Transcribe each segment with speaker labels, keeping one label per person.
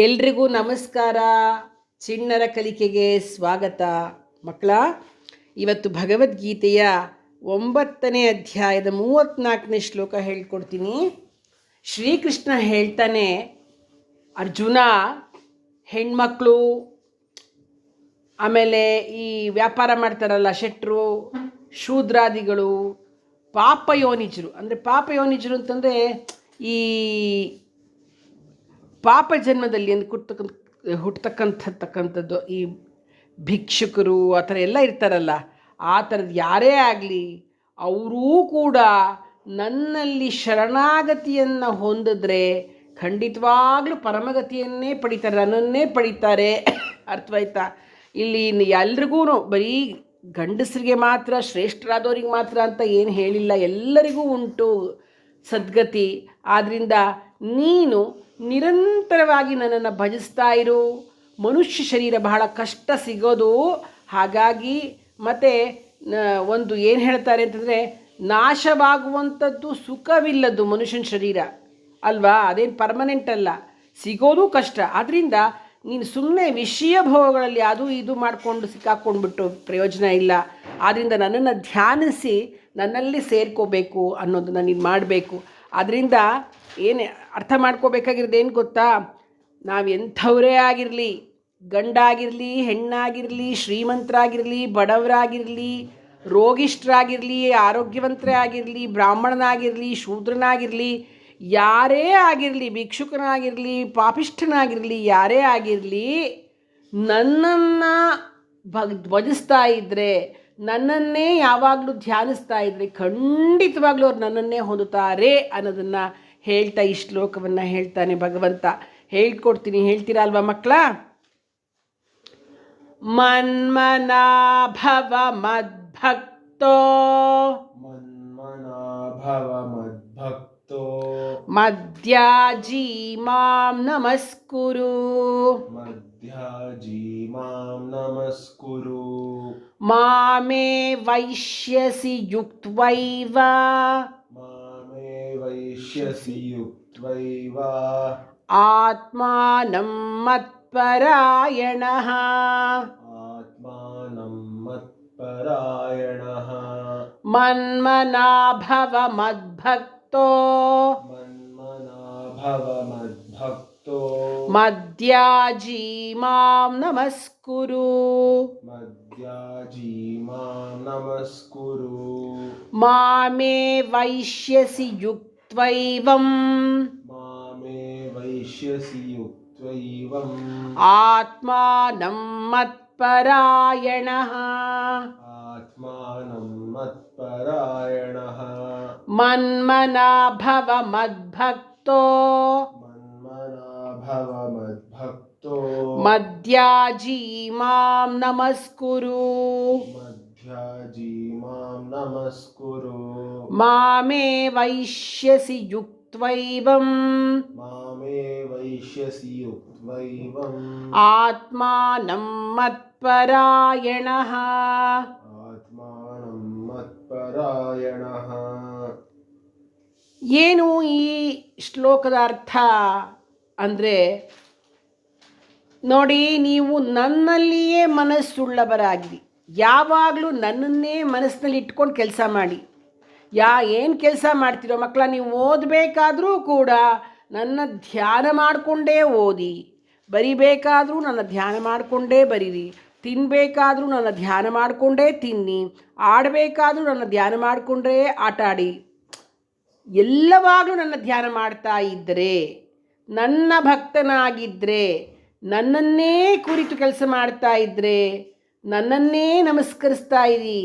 Speaker 1: ಎಲ್ರಿಗೂ ನಮಸ್ಕಾರ. ಚಿಣ್ಣರ ಕಲಿಕೆಗೆ ಸ್ವಾಗತ. ಮಕ್ಕಳ, ಇವತ್ತು ಭಗವದ್ಗೀತೆಯ 9ನೇ ಅಧ್ಯಾಯದ 34ನೇ ಶ್ಲೋಕ ಹೇಳ್ಕೊಡ್ತೀನಿ. ಶ್ರೀಕೃಷ್ಣ ಹೇಳ್ತಾನೆ, ಅರ್ಜುನ, ಹೆಣ್ಮಕ್ಳು, ಆಮೇಲೆ ಈ ವ್ಯಾಪಾರ ಮಾಡ್ತಾರಲ್ಲ ಶೆಟ್ರು, ಶೂದ್ರಾದಿಗಳು, ಪಾಪಯೋನಿಜರು. ಅಂದರೆ ಪಾಪಯೋನಿಜರು ಅಂತಂದರೆ ಈ ಪಾಪ ಜನ್ಮದಲ್ಲಿ ಹುಟ್ಟತಕ್ಕಂಥದ್ದು ಈ ಭಿಕ್ಷುಕರು ಆ ಥರ ಎಲ್ಲ ಇರ್ತಾರಲ್ಲ, ಆ ಥರದ್ದು ಯಾರೇ ಆಗಲಿ ಅವರೂ ಕೂಡ ನನ್ನಲ್ಲಿ ಶರಣಾಗತಿಯನ್ನು ಹೊಂದಿದ್ರೆ ಖಂಡಿತವಾಗ್ಲೂ ಪರಮಗತಿಯನ್ನೇ ಪಡಿತಾರೆ, ನನ್ನನ್ನೇ ಪಡಿತಾರೆ. ಅರ್ಥವಾಯ್ತಾ? ಇಲ್ಲಿ ಎಲ್ರಿಗೂ ಬರೀ ಗಂಡಸರಿಗೆ ಮಾತ್ರ, ಶ್ರೇಷ್ಠರಾದವ್ರಿಗೆ ಮಾತ್ರ ಅಂತ ಏನು ಹೇಳಿಲ್ಲ, ಎಲ್ಲರಿಗೂ ಉಂಟು ಸದ್ಗತಿ. ಆದ್ದರಿಂದ ನೀನು ನಿರಂತರವಾಗಿ ನನ್ನನ್ನು ಭಜಿಸ್ತಾ ಇರು. ಮನುಷ್ಯ ಶರೀರ ಬಹಳ ಕಷ್ಟ ಸಿಗೋದು. ಹಾಗಾಗಿ ಮತ್ತು ಒಂದು ಏನು ಹೇಳ್ತಾರೆ ಅಂತಂದರೆ, ನಾಶವಾಗುವಂಥದ್ದು ಸುಖವಿಲ್ಲದ್ದು ಮನುಷ್ಯನ ಶರೀರ ಅಲ್ವಾ, ಅದೇನು ಪರ್ಮನೆಂಟ್ ಅಲ್ಲ, ಸಿಗೋದು ಕಷ್ಟ. ಆದ್ದರಿಂದ ನೀನು ಸುಮ್ಮನೆ ವಿಷಯ ಭೋಗಗಳಲ್ಲಿ ಅದು ಇದು ಮಾಡಿಕೊಂಡು ಸಿಕ್ಕಾಕೊಂಡ್ಬಿಟ್ಟು ಪ್ರಯೋಜನ ಇಲ್ಲ. ಆದ್ದರಿಂದ ನನ್ನನ್ನು ಧ್ಯಾನಿಸಿ ನನ್ನಲ್ಲಿ ಸೇರ್ಕೋಬೇಕು ಅನ್ನೋದನ್ನು ನೀನು ಮಾಡಬೇಕು. ಆದ್ದರಿಂದ ಏನು ಅರ್ಥ ಮಾಡ್ಕೋಬೇಕಾಗಿರೋದು ಏನು ಗೊತ್ತಾ, ನಾವು ಎಂಥವರೇ ಆಗಿರಲಿ, ಗಂಡಾಗಿರಲಿ, ಹೆಣ್ಣಾಗಿರಲಿ, ಶ್ರೀಮಂತರಾಗಿರಲಿ, ಬಡವರಾಗಿರಲಿ, ರೋಗಿಷ್ಠರಾಗಿರಲಿ, ಆರೋಗ್ಯವಂತರೇ ಆಗಿರಲಿ, ಬ್ರಾಹ್ಮಣನಾಗಿರಲಿ, ಶೂದ್ರನಾಗಿರಲಿ, ಯಾರೇ ಆಗಿರಲಿ, ಭಿಕ್ಷುಕನಾಗಿರಲಿ, ಪಾಪಿಷ್ಠನಾಗಿರಲಿ, ಯಾರೇ ಆಗಿರಲಿ, ನನ್ನನ್ನು ಭಜಿಸ್ತಾ ಇದ್ದರೆ, ನನ್ನನ್ನೇ ಯಾವಾಗಲೂ ಧ್ಯಾನಿಸ್ತಾ ಇದ್ದರೆ ಖಂಡಿತವಾಗ್ಲೂ ಅವ್ರು ನನ್ನನ್ನೇ ಹೊಂದುತ್ತಾರೆ ಅನ್ನೋದನ್ನು ಹೇಳ್ತಾ ಈ ಶ್ಲೋಕವನ್ನು ಹೇಳ್ತಾನೆ ಭಗವಂತ. ಹೇಳ್ಕೊಡ್ತೀನಿ, ಹೇಳ್ತೀರಾ ಅಲ್ವಾ ಮಕ್ಕಳ? ಮನ್ಮನಾಭವ ಮದ್ಭಕ್ತೋ ಮಧ್ಯಾಜೀ ಮಾಂ ನಮಸ್ಕುರು ಮಾಮೇ ವೈಶ್ಯಸಿ ಯುಕ್ತ್ವೈವ ಆತ್ಮಾನಂ ಮತ್ಪರಾಯಣಃ ಮನ್ಮನಾಭವ ಮದ್ಭಕ್ತೋ ಮಧ್ಯಾಜೀ ಮಾಂ ನಮಸ್ಕುರು ಮಾಮೇ ವೈಶ್ಯಸಿ ಯುಕ್ತ್ವೈವಂ ಆತ್ಮಾನಂ ಮತ್ಪರಾಯಣಃ ಮನ್ಮನಾಭವ ಮದ್ಭಕ್ತೋ ಮಧ್ಯಾಜೀ ಮಾಂ ನಮಸ್ಕುರು ಮಾಮೇ ವೈಶ್ಯಸಿ ಯುಕ್ತ್ವೈವಂ ಆತ್ಮಾನಂ ಮತ್ಪರಾಯಣಃ ಏನು ಈ ಶ್ಲೋಕದ ಅರ್ಥ ಅಂದರೆ, ನೋಡಿ, ನೀವು ನನ್ನಲ್ಲಿಯೇ ಮನಸ್ಸುಳ್ಳವರಾಗಿರಿ. ಯಾವಾಗಲೂ ನನ್ನನ್ನೇ ಮನಸ್ಸಿನಲ್ಲಿ ಇಟ್ಕೊಂಡು ಕೆಲಸ ಮಾಡಿ. ಏನು ಕೆಲಸ ಮಾಡ್ತೀರೋ ಮಕ್ಕಳ, ನೀವು ಓದಬೇಕಾದ್ರೂ ಕೂಡ ನನ್ನ ಧ್ಯಾನ ಮಾಡಿಕೊಂಡೇ ಓದಿ, ಬರಿಬೇಕಾದ್ರೂ ನನ್ನ ಧ್ಯಾನ ಮಾಡಿಕೊಂಡೇ ಬರೀರಿ, ತಿನ್ನಬೇಕಾದ್ರೂ ನನ್ನ ಧ್ಯಾನ ಮಾಡಿಕೊಂಡೇ ತಿನ್ನಿ, ಆಡಬೇಕಾದ್ರೂ ನನ್ನ ಧ್ಯಾನ ಮಾಡಿಕೊಂಡೇ ಆಟ ಆಡಿ. ಎಲ್ಲವಾಗಲೂ ನನ್ನ ಧ್ಯಾನ ಮಾಡ್ತಾ ಇದ್ದರೆ, ನನ್ನ ಭಕ್ತನಾಗಿದ್ದರೆ, ನನ್ನನ್ನೇ ಕುರಿತು ಕೆಲಸ ಮಾಡ್ತಾ ಇದ್ದರೆ, ನನ್ನನ್ನೇ ನಮಸ್ಕರಿಸ್ತಾ ಇರಿ.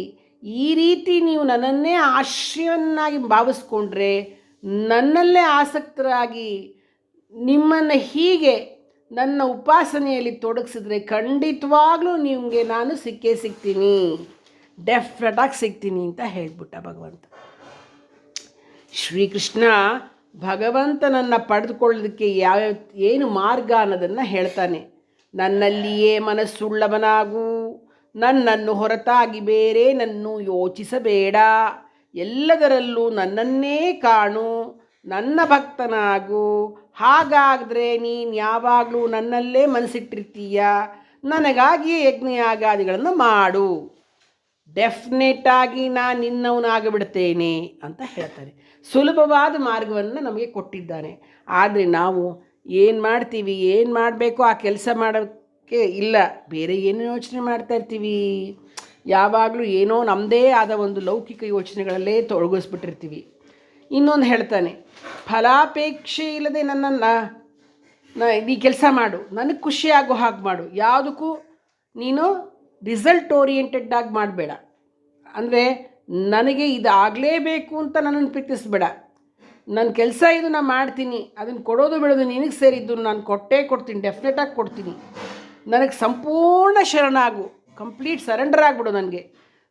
Speaker 1: ಈ ರೀತಿ ನೀವು ನನ್ನನ್ನೇ ಆಶ್ರಯವನ್ನಾಗಿ ಭಾವಿಸ್ಕೊಂಡ್ರೆ, ನನ್ನಲ್ಲೇ ಆಸಕ್ತರಾಗಿ ನಿಮ್ಮನ್ನು ಹೀಗೆ ನನ್ನ ಉಪಾಸನೆಯಲ್ಲಿ ತೊಡಗಿಸಿದ್ರೆ ಖಂಡಿತವಾಗ್ಲೂ ನಿಮಗೆ ನಾನು ಸಿಕ್ಕೇ ಸಿಗ್ತೀನಿ, ಡೆಫಿನೆಟಾಗಿ ಸಿಗ್ತೀನಿ ಅಂತ ಹೇಳ್ಬಿಟ್ಟ ಭಗವಂತ. ಶ್ರೀಕೃಷ್ಣ ಭಗವಂತನನ್ನು ಪಡೆದುಕೊಳ್ಳೋದಕ್ಕೆ ಏನು ಮಾರ್ಗ ಅನ್ನೋದನ್ನು ಹೇಳ್ತಾನೆ. ನನ್ನಲ್ಲಿಯೇ ಮನಸ್ಸುಳ್ಳವನಾಗು, ನನ್ನನ್ನು ಹೊರತಾಗಿ ಬೇರೆ ನನ್ನು ಯೋಚಿಸಬೇಡ, ಎಲ್ಲದರಲ್ಲೂ ನನ್ನನ್ನೇ ಕಾಣು, ನನ್ನ ಭಕ್ತನಾಗು, ಹಾಗಾದರೆ ನೀನು ಯಾವಾಗಲೂ ನನ್ನಲ್ಲೇ ಮನಸ್ಸಿಟ್ಟಿರ್ತೀಯ, ನನಗಾಗಿ ಯಜ್ಞಯಾಗಾದಿಗಳನ್ನು ಮಾಡು, ಡೆಫಿನೆಟ್ಟಾಗಿ ನಾನು ನಿನ್ನವನಾಗಿಬಿಡ್ತೇನೆ ಅಂತ ಹೇಳ್ತಾರೆ. ಸುಲಭವಾದ ಮಾರ್ಗವನ್ನು ನಮಗೆ ಕೊಟ್ಟಿದ್ದಾನೆ. ಆದರೆ ನಾವು ಏನು ಮಾಡ್ತೀವಿ, ಏನು ಮಾಡಬೇಕು ಆ ಕೆಲಸ ಮಾಡೋಕ್ಕೆ ಇಲ್ಲ, ಬೇರೆ ಏನೋ ಯೋಚನೆ ಮಾಡ್ತಾ ಇರ್ತೀವಿ. ಯಾವಾಗಲೂ ಏನೋ ನಮ್ಮದೇ ಆದ ಒಂದು ಲೌಕಿಕ ಯೋಚನೆಗಳಲ್ಲೇ ತೊಡಗಿಸ್ಬಿಟ್ಟಿರ್ತೀವಿ. ಇನ್ನೊಂದು ಹೇಳ್ತಾನೆ, ಫಲಾಪೇಕ್ಷೆ ಇಲ್ಲದೆ ನನ್ನನ್ನು ಈ ಕೆಲಸ ಮಾಡು, ನನಗೆ ಖುಷಿಯಾಗೋ ಹಾಗೆ ಮಾಡು, ಯಾವುದಕ್ಕೂ ನೀನು ರಿಸಲ್ಟ್ ಓರಿಯೆಂಟೆಡ್ಡಾಗಿ ಮಾಡಬೇಡ. ಅಂದರೆ ನನಗೆ ಇದು ಆಗಲೇಬೇಕು ಅಂತ ನನ್ನನ್ನು ಪ್ರೀತಿಸಬೇಡ. ನನ್ನ ಕೆಲಸ ಇದು ನಾನು ಮಾಡ್ತೀನಿ, ಅದನ್ನು ಕೊಡೋದು ಬಿಡೋದು ನಿನಗೆ ಸೇರಿದ್ದು, ನಾನು ಕೊಟ್ಟೇ ಕೊಡ್ತೀನಿ, ಡೆಫಿನೆಟಾಗಿ ಕೊಡ್ತೀನಿ. ನನಗೆ ಸಂಪೂರ್ಣ ಶರಣಾಗು, ಕಂಪ್ಲೀಟ್ ಸರೆಂಡರ್ ಆಗಿಬಿಡು,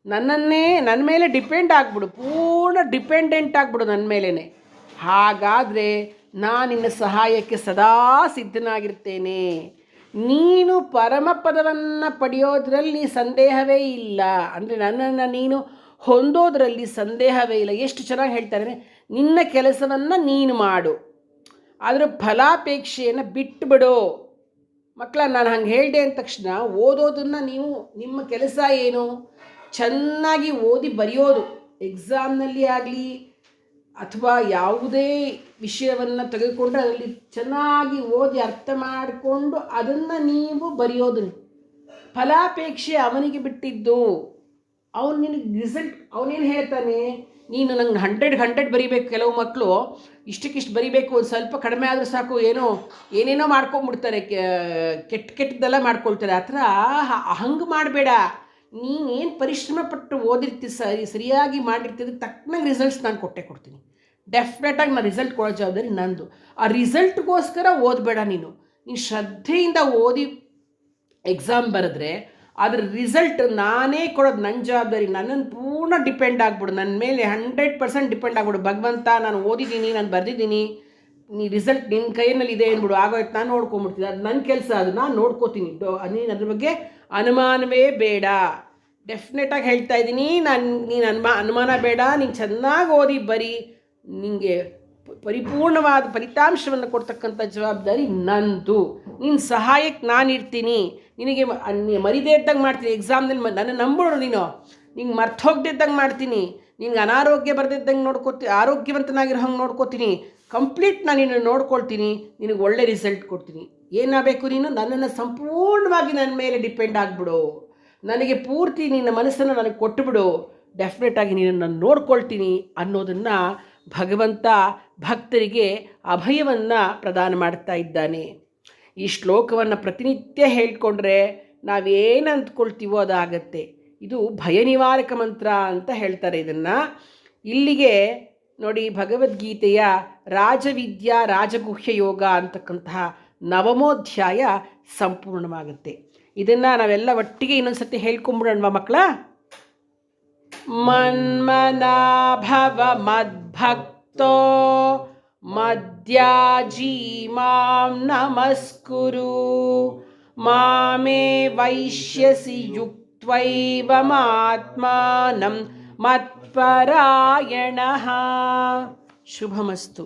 Speaker 1: ನನ್ನ ಮೇಲೆ ಡಿಪೆಂಡ್ ಆಗಿಬಿಡು, ಪೂರ್ಣ ಡಿಪೆಂಡೆಂಟ್ ಆಗಿಬಿಡು ನನ್ನ ಮೇಲೇ. ಹಾಗಾದರೆ ನಾನು ನಿನ್ನ ಸಹಾಯಕ್ಕೆ ಸದಾ ಸಿದ್ಧನಾಗಿರ್ತೇನೆ. ನೀನು ಪರಮಪದವನ್ನು ಪಡೆಯೋದ್ರಲ್ಲಿ ಸಂದೇಹವೇ ಇಲ್ಲ. ಅಂದರೆ ನನ್ನನ್ನು ನೀನು ಹೊಂದೋದ್ರಲ್ಲಿ ಸಂದೇಹವೇ ಇಲ್ಲ. ಎಷ್ಟು ಚೆನ್ನಾಗಿ ಹೇಳ್ತಾರೆ, ನಿನ್ನ ಕೆಲಸವನ್ನು ನೀನು ಮಾಡು, ಅದರ ಫಲಾಪೇಕ್ಷೆಯನ್ನು ಬಿಟ್ಟುಬಿಡು. ಮಕ್ಕಳ, ನಾನು ಹಂಗೆ ಹೇಳಿದೆ ಅಂದ ತಕ್ಷಣ ಓದೋದನ್ನು ನೀವು, ನಿಮ್ಮ ಕೆಲಸ ಏನು, ಚೆನ್ನಾಗಿ ಓದಿ ಬರೆಯೋದು. ಎಕ್ಸಾಮ್ನಲ್ಲಿ ಆಗಲಿ ಅಥವಾ ಯಾವುದೇ ವಿಷಯವನ್ನು ತೆಗೆದುಕೊಂಡ್ರೆ ಅದರಲ್ಲಿ ಚೆನ್ನಾಗಿ ಓದಿ ಅರ್ಥ ಮಾಡಿಕೊಂಡು ಅದನ್ನು ನೀವು ಬರೆಯೋದು. ಫಲಾಪೇಕ್ಷೆ ಅವನಿಗೆ ಬಿಟ್ಟಿದ್ದು. ಅವನು ನಿನಗೆ ರಿಸಲ್ಟ್, ಅವನೇನು ಹೇಳ್ತಾನೆ, ನೀನು ನಂಗೆ 100 ಬರೀಬೇಕು. ಕೆಲವು ಮಕ್ಕಳು ಇಷ್ಟಕ್ಕಿಷ್ಟು ಬರೀಬೇಕು, ಒಂದು ಸ್ವಲ್ಪ ಕಡಿಮೆ ಆದರೂ ಸಾಕು, ಏನೇನೋ ಮಾಡ್ಕೊಂಬಿಡ್ತಾರೆ, ಕೆಟ್ಟದೆಲ್ಲ ಮಾಡ್ಕೊಳ್ತಾರೆ. ಆ ಥರ ಹಂಗೆ ಮಾಡಬೇಡ. ನೀನೇನು ಪರಿಶ್ರಮ ಪಟ್ಟು ಓದಿರ್ತೀವಿ, ಸರಿಯಾಗಿ ಮಾಡಿರ್ತಿದ್ದಕ್ಕೆ ತಕ್ಕನಾಗಿ ರಿಸಲ್ಟ್ಸ್ ನಾನು ಕೊಡ್ತೀನಿ. ಡೆಫಿನೆಟಾಗಿ ನಾನು ರಿಸಲ್ಟ್ ಕೊಡೋ ಜವಾಬ್ದಾರಿ ನಂದು. ಆ ರಿಸಲ್ಟ್ಗೋಸ್ಕರ ಓದಬೇಡ. ನೀನು ಶ್ರದ್ಧೆಯಿಂದ ಓದಿ ಎಕ್ಸಾಮ್ ಬರೆದ್ರೆ ಅದ್ರ ರಿಸಲ್ಟ್ ನಾನೇ ಕೊಡೋದು ನನ್ನ ಜವಾಬ್ದಾರಿ. ನನ್ನನ್ನು ಪೂರ್ಣ ಡಿಪೆಂಡ್ ಆಗಿಬಿಡು, ನನ್ನ ಮೇಲೆ 100% ಡಿಪೆಂಡ್ ಆಗಿಬಿಡು. ಭಗವಂತ, ನಾನು ಓದಿದ್ದೀನಿ, ನಾನು ಬರೆದಿದ್ದೀನಿ, ನೀ ರಿಸಲ್ಟ್ ನಿನ್ನ ಕೈಯಲ್ಲಿ ಇದೆ ಅಂದ್ಬಿಡು, ಆಗೋಯ್ತು, ನಾನು ನೋಡ್ಕೊಂಬಿಡ್ತೀನಿ, ಅದು ನನ್ನ ಕೆಲಸ, ಅದು ನಾನು ನೋಡ್ಕೋತೀನಿ. ನೀನು ಅದ್ರ ಬಗ್ಗೆ ಅನುಮಾನವೇ ಬೇಡ. ಡೆಫಿನೆಟಾಗಿ ಹೇಳ್ತಾ ಇದ್ದೀನಿ, ನೀನು ಅನುಮಾನ ಬೇಡ. ನೀನು ಚೆನ್ನಾಗಿ ಓದಿ ಬರೀ, ನಿನಗೆ ಪರಿಪೂರ್ಣವಾದ ಫಲಿತಾಂಶವನ್ನು ಕೊಡ್ತಕ್ಕಂಥ ಜವಾಬ್ದಾರಿ ನಂದು. ನಿನ್ನ ಸಹಾಯಕ್ಕೆ ನಾನು ಇರ್ತೀನಿ. ನಿನಗೆ ಮರಿದೇ ಇದ್ದಂಗೆ ಮಾಡ್ತೀನಿ. ಎಕ್ಸಾಮ್ನಲ್ಲಿ ನನ್ನ ನಂಬೋಡು, ನಿಂಗೆ ಮರ್ತು ಹೋಗದಿದ್ದಂಗೆ ಮಾಡ್ತೀನಿ. ನಿನ್ಗೆ ಅನಾರೋಗ್ಯ ಬರೆದಿದ್ದಂಗೆ ಆರೋಗ್ಯವಂತನಾಗಿರೋ ಹಂಗೆ ನೋಡ್ಕೋತೀನಿ. ಕಂಪ್ಲೀಟ್ ನಾನು ನಿನ್ನ ನೋಡ್ಕೊಳ್ತೀನಿ, ನಿನಗೆ ಒಳ್ಳೆ ರಿಸಲ್ಟ್ ಕೊಡ್ತೀನಿ. ಏನಾಗಬೇಕು, ನೀನು ನನ್ನನ್ನು ಸಂಪೂರ್ಣವಾಗಿ ನನ್ನ ಮೇಲೆ ಡಿಪೆಂಡ್ ಆಗಿಬಿಡು, ನನಗೆ ಪೂರ್ತಿ ನಿನ್ನ ಮನಸ್ಸನ್ನು ನನಗೆ ಕೊಟ್ಟುಬಿಡು, ಡೆಫಿನೆಟಾಗಿ ನೀನನ್ನು ನೋಡ್ಕೊಳ್ತೀನಿ ಅನ್ನೋದನ್ನು ಭಗವಂತ ಭಕ್ತರಿಗೆ ಅಭಯವನ್ನು ಪ್ರದಾನ ಮಾಡ್ತಾ ಇದ್ದಾನೆ. ಈ ಶ್ಲೋಕವನ್ನು ಪ್ರತಿನಿತ್ಯ ಹೇಳ್ಕೊಂಡ್ರೆ ನಾವೇನು ಅಂದ್ಕೊಳ್ತೀವೋ ಅದಾಗತ್ತೆ. ಇದು ಭಯ ನಿವಾರಕ ಮಂತ್ರ ಅಂತ ಹೇಳ್ತಾರೆ ಇದನ್ನು. ಇಲ್ಲಿಗೆ ನೋಡಿ, ಭಗವದ್ಗೀತೆಯ ರಾಜವಿದ್ಯಾ ರಾಜಗುಹ್ಯ ಯೋಗ ಅಂತಕ್ಕಂತಹ 9ನೇ ಸಂಪೂರ್ಣವಾಗುತ್ತೆ. ಇದನ್ನು ನಾವೆಲ್ಲ ಒಟ್ಟಿಗೆ ಇನ್ನೊಂದು ಸರ್ತಿ ಹೇಳ್ಕೊಂಬಿಡೋಣ ಮಕ್ಕಳ. ಮನ್ಮನಾಭವ ಮದ್ಭಕ್ತೋ ಮದ್ಯಾಜೀ ಮಾಂ ನಮಸ್ಕುರು, ಮಾಮೇ ವೈಶ್ಯಸಿ ಯುಕ್ತ್ವೈವ ಮಾತ್ಮಾನಂ ಮತ್ಪರಾಯಣಃ. ಶುಭಮಸ್ತು.